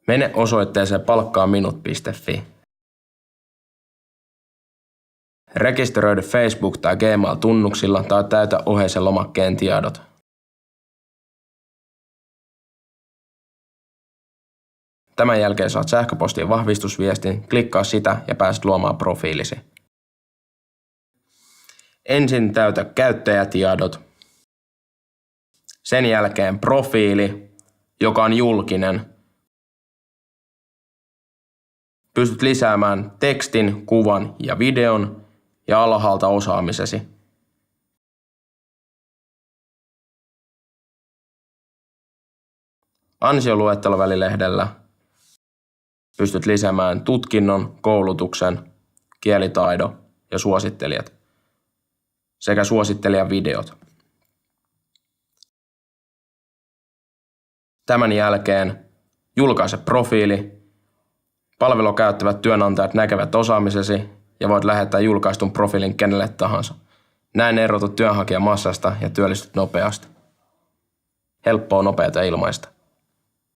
Mene osoitteeseen palkkaaminut.fi. Rekisteröidy Facebook- tai Gmail-tunnuksilla tai täytä oheisen lomakkeen tiedot. Tämän jälkeen saat sähköpostiin vahvistusviestin, klikkaa sitä ja pääset luomaan profiilisi. Ensin täytä käyttäjätiedot. Sen jälkeen profiili, joka on julkinen. Pystyt lisäämään tekstin, kuvan ja videon ja alhaalta osaamisesi. Ansioluettelovälilehdellä pystyt lisäämään tutkinnon, koulutuksen, kielitaidon ja suosittelijat sekä suosittelijan videot. Tämän jälkeen julkaise profiili. Palvelua käyttävät työnantajat näkevät osaamisesi ja voit lähettää julkaistun profiilin kenelle tahansa. Näin erotut työnhakijamassasta ja työllistyt nopeasti. Helppoa, nopeata ja ilmaista.